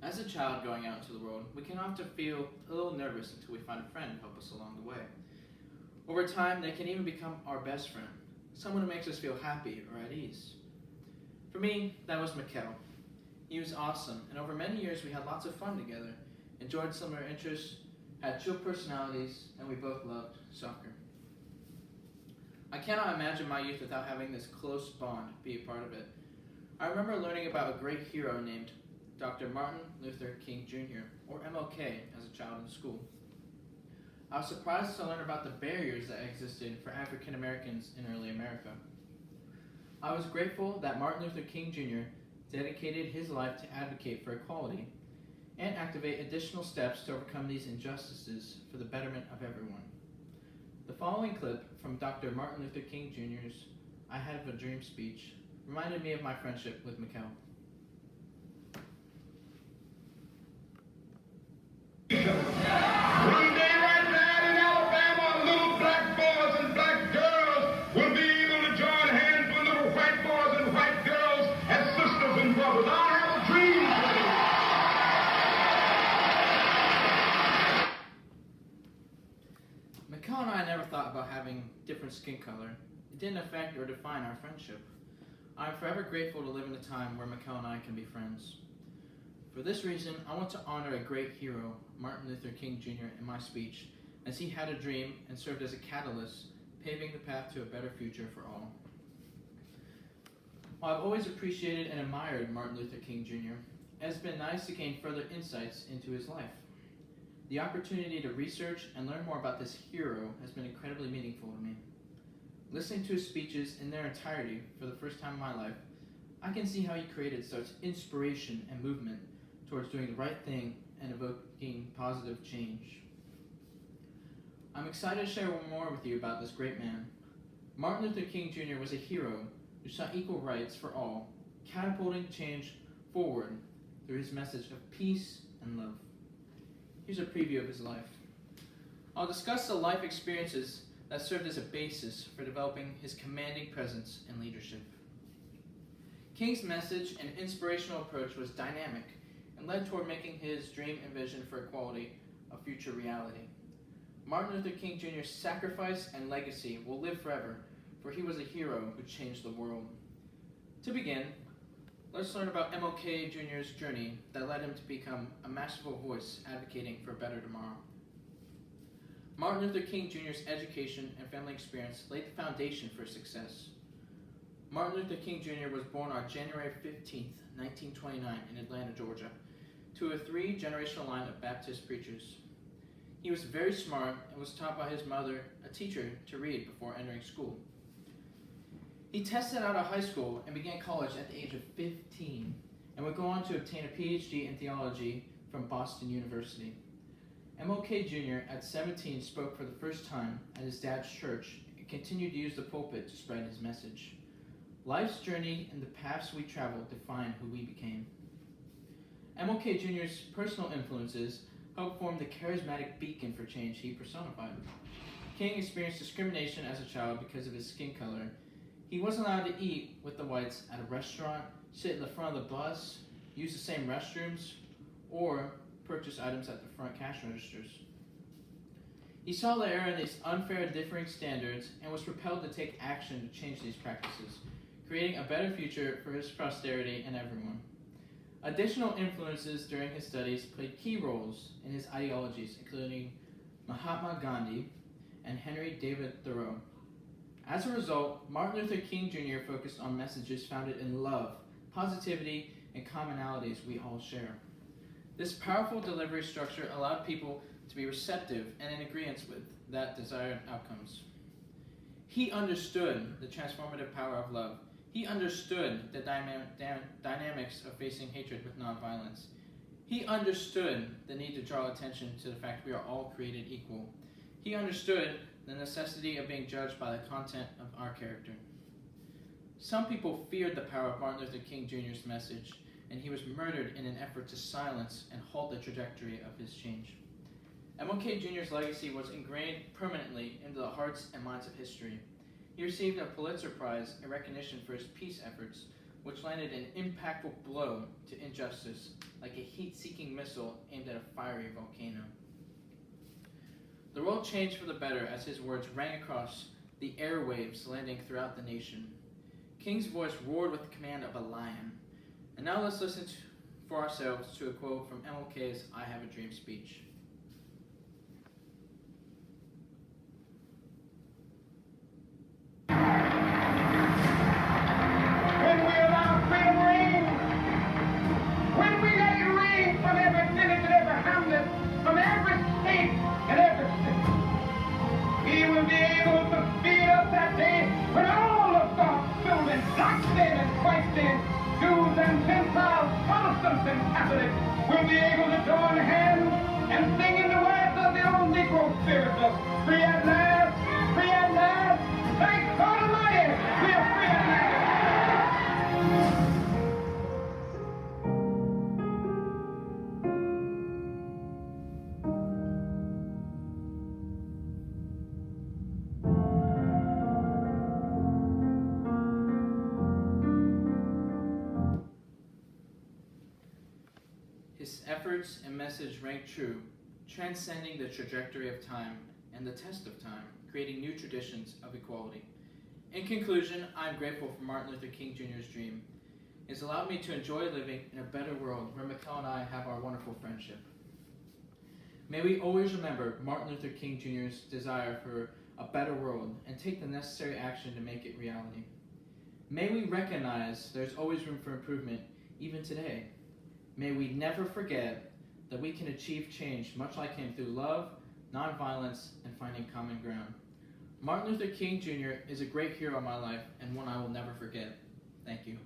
As a child going out into the world, we can often feel a little nervous until we find a friend to help us along the way. Over time, they can even become our best friend, someone who makes us feel happy or at ease. For me, that was Mikkel. He was awesome, and over many years we had lots of fun together, enjoyed similar interests, had chill personalities, and we both loved soccer. I cannot imagine my youth without having this close bond be a part of it. I remember learning about a great hero named Dr. Martin Luther King Jr., or MLK, as a child in school. I was surprised to learn about the barriers that existed for African Americans in early America. I was grateful that Martin Luther King Jr. dedicated his life to advocate for equality and activate additional steps to overcome these injustices for the betterment of everyone. The following clip from Dr. Martin Luther King Jr.'s I Have a Dream speech reminded me of my friendship with Mikkel. One day right now in Alabama, little black boys and black girls will be able to join hands with little white boys and white girls as sisters and brothers. I have a dream today. Mikkel and I never thought about having different skin color. It didn't affect or define our friendship. I am forever grateful to live in a time where Mikkel and I can be friends. For this reason, I want to honor a great hero, Martin Luther King Jr., in my speech, as he had a dream and served as a catalyst, paving the path to a better future for all. While I've always appreciated and admired Martin Luther King Jr., it has been nice to gain further insights into his life. The opportunity to research and learn more about this hero has been incredibly meaningful to me. Listening to his speeches in their entirety for the first time in my life, I can see how he created such inspiration and movement towards doing the right thing and evoking positive change. I'm excited to share more with you about this great man. Martin Luther King Jr. was a hero who sought equal rights for all, catapulting change forward through his message of peace and love. Here's a preview of his life. I'll discuss the life experiences that served as a basis for developing his commanding presence and leadership. King's message and inspirational approach was dynamic and led toward making his dream and vision for equality a future reality. Martin Luther King Jr.'s sacrifice and legacy will live forever, for he was a hero who changed the world. To begin, let's learn about MLK Jr.'s journey that led him to become a masterful voice advocating for a better tomorrow. Martin Luther King Jr.'s education and family experience laid the foundation for success. Martin Luther King Jr. was born on January 15, 1929 in Atlanta, Georgia, to a three-generational line of Baptist preachers. He was very smart and was taught by his mother, a teacher, to read before entering school. He tested out of high school and began college at the age of 15 and would go on to obtain a PhD in theology from Boston University. MLK Jr. at 17 spoke for the first time at his dad's church and continued to use the pulpit to spread his message. Life's journey and the paths we travel define who we became. MLK Jr.'s personal influences helped form the charismatic beacon for change he personified. King experienced discrimination as a child because of his skin color. He wasn't allowed to eat with the whites at a restaurant, sit in the front of the bus, use the same restrooms, or purchase items at the front cash registers. He saw the error in these unfair differing standards and was propelled to take action to change these practices, creating a better future for his posterity and everyone. Additional influences during his studies played key roles in his ideologies, including Mahatma Gandhi and Henry David Thoreau. As a result, Martin Luther King Jr. focused on messages founded in love, positivity, and commonalities we all share. This powerful delivery structure allowed people to be receptive and in agreement with that desired outcomes. He understood the transformative power of love. He understood the dynamics of facing hatred with nonviolence. He understood the need to draw attention to the fact we are all created equal. He understood the necessity of being judged by the content of our character. Some people feared the power of Martin Luther King Jr.'s message, and he was murdered in an effort to silence and halt the trajectory of his change. MLK Jr.'s legacy was ingrained permanently into the hearts and minds of history. He received a Pulitzer Prize in recognition for his peace efforts, which landed an impactful blow to injustice like a heat-seeking missile aimed at a fiery volcano. The world changed for the better as his words rang across the airwaves, landing throughout the nation. King's voice roared with the command of a lion. And now let's listen for ourselves to a quote from MLK's I Have a Dream speech. When we allow freedom to reign, when we let it reign from every village and every hamlet, from every state and every city, we will be able to speed up that day when all of God's children, black men and white men, Jews and Gentiles, Protestants and Catholics, will be able to join hands and sing in the words of the old Negro spirit of free at last, free at last. Thank God Almighty, we are free at last. His efforts and message rang true, transcending the trajectory of time and the test of time, creating new traditions of equality. In conclusion, I'm grateful for Martin Luther King Jr.'s dream. It's allowed me to enjoy living in a better world where Mikkel and I have our wonderful friendship. May we always remember Martin Luther King Jr.'s desire for a better world and take the necessary action to make it reality. May we recognize there's always room for improvement, even today. May we never forget that we can achieve change much like him through love, nonviolence, and finding common ground. Martin Luther King Jr. is a great hero in my life and one I will never forget. Thank you.